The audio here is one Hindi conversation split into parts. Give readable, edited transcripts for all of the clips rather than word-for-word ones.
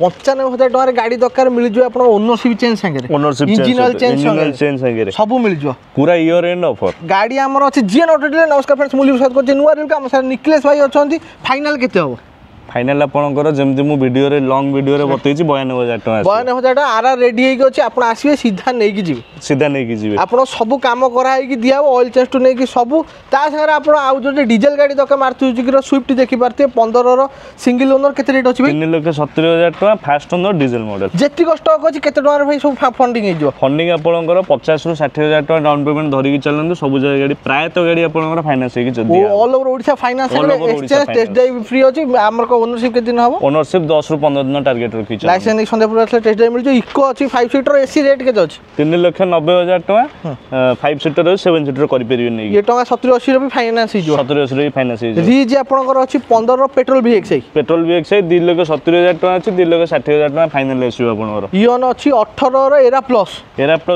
95,000 टका गाड़ी दरकार मिल जो आपण ओनरशिप चेंज संगे ओनरशिप चेंज संगे सब मिल जो पूरा ईयर एंड ऑफर गाड़ी हमर अछि जीएन ऑटो डीलर। नमस्कार फ्रेंड्स मुली विश्वास करछि नुवा रील का हम सर निखिलेश भाई अछंती फाइनल केते हो फाइनल आपनकर जेमति मु वीडियो रे लॉन्ग वीडियो रे बतैछि 92,000 टका 92,000 टका आरा रेडी हेइ अछि आपण आसीबे सीधा नै कि जिवे आपण सब काम करा हेइ कि दिया ऑयल चेंज टू नै कि सब ता संगे आपण आउ जो डीजल गाड़ी दक मारतु कि स्विफ्ट देखि पारते 15 रो सिंगल ओनर केते रेट अछि 3,70,000 टका फास्ट ओनर डीजल मॉडल जेति को स्टॉक अछि केते टका रे भाई सब फंडिंग हेइ जो फंडिंग आपनकर 50 ରୁ 60,000 टका डाउन पेमेंट धरि कि चलंदु सब जगह गाड़ी प्राय तो गाड़ी आपनकर फाइनेंस हेइ कि जदी all over Odisha finance exchange test drive free अछि हमर को ओनरशिप के दिन हबो ओनरशिप 10 ରୁ 15 दिन टारगेट रखि छ लाइसेंस संदेपुर आछले टेस्ट ड्राइव मिल जो इको अछि 5 सीटर एसी रेट के अछि 3,90,000 टका 5 सीटर 7 सीटर करि परिबे नै ये टका 70-80 रो भी फाइनेंस हिजो 70-80 रो फाइनेंस हिजो रीज आपनकर अछि 15 रो पेट्रोल VXI 2,70,000 टका अछि 2,60,000 टका फाइनल एसियो आपनकर इओन अछि 18 रो एरा प्लस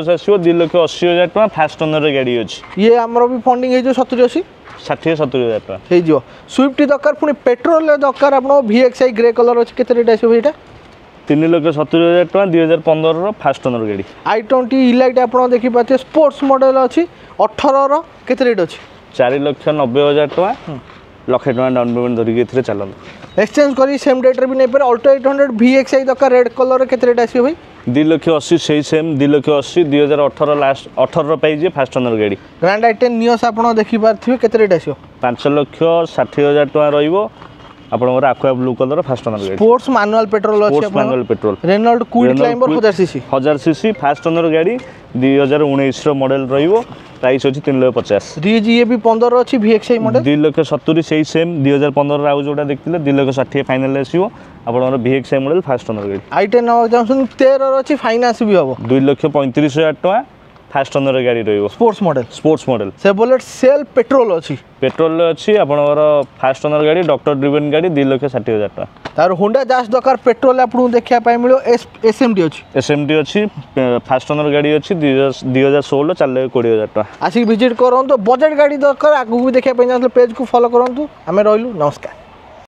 आसियो 2,80,000 टका फास्ट ओनर रे गाड़ी अछि ये हमरो भी फंडिंग हिजो 70-80 60-70,000 टका हे जो स्विफ्ट दरकार पुनी पेट्रोल दरकार आपनो VXI ग्रे कलर अछि केते रेट आसियो एटा 3,70,000 टका 2015 रो फास्ट ओनर गाड़ी i20 इलाइट आपनो देखि पाते स्पोर्ट्स मॉडल अछि 18 रो केते रेट अछि 4,90,000 टका लक्षे टका डाउन पेमेंट धरि के एथरे चलन एक्सचेंज करी सेम डेट रे भी नै पर अल्टो 800 VXI दरकार रेड कलर केते रेट आसियो भाई 2,80,000 सेही सेम 2,80,000 2018 लास्ट 18 पाई जे फास्ट ओनर गाड़ी ग्रैंड i10 नियोस आपनो देखि पारथिबे केते रेट आसियो 5,60,000 टका रहइबो आपनकर aqua blue colour fast owner गाड़ी स्पोर्ट्स मैनुअल पेट्रोल अछि आपन manual petrol Renault Kwid climber 1000 CC fast owner गाड़ी 2019 रो मॉडल रहइबो प्राइस अछि 3,50,000 रीज ये भी 15 रो अछि VXI मॉडल 2,70,000 सेही सेम 2015 रो जोटा देखथिले 2,60,000 फाइनल आसीबो आपनकर VXI मॉडल फास्ट ओनर गाड़ी i10 न जंक्शन 13 रो अछि फाइनेंस भी हबो 2,35,000 टका फास्ट ओनर गाड़ी रहइबो स्पोर्ट्स मॉडल सेबोलेट सेल पेट्रोल अछि आपनकर फास्ट ओनर गाड़ी डॉक्टर ड्रिवन गाड़ी 2,60,000 टका तार होंडा जास दरकार पेट्रोल आपनु देखिया पाइ मिलो SMT अछि फास्ट ओनर गाड़ी अछि 2016 4,20,000 टका आसी विजिट करन तो बजट गाड़ी दरकार आगु भी देखिया पाइ पेज को फॉलो करंतु हमें रहलु नमस्कार।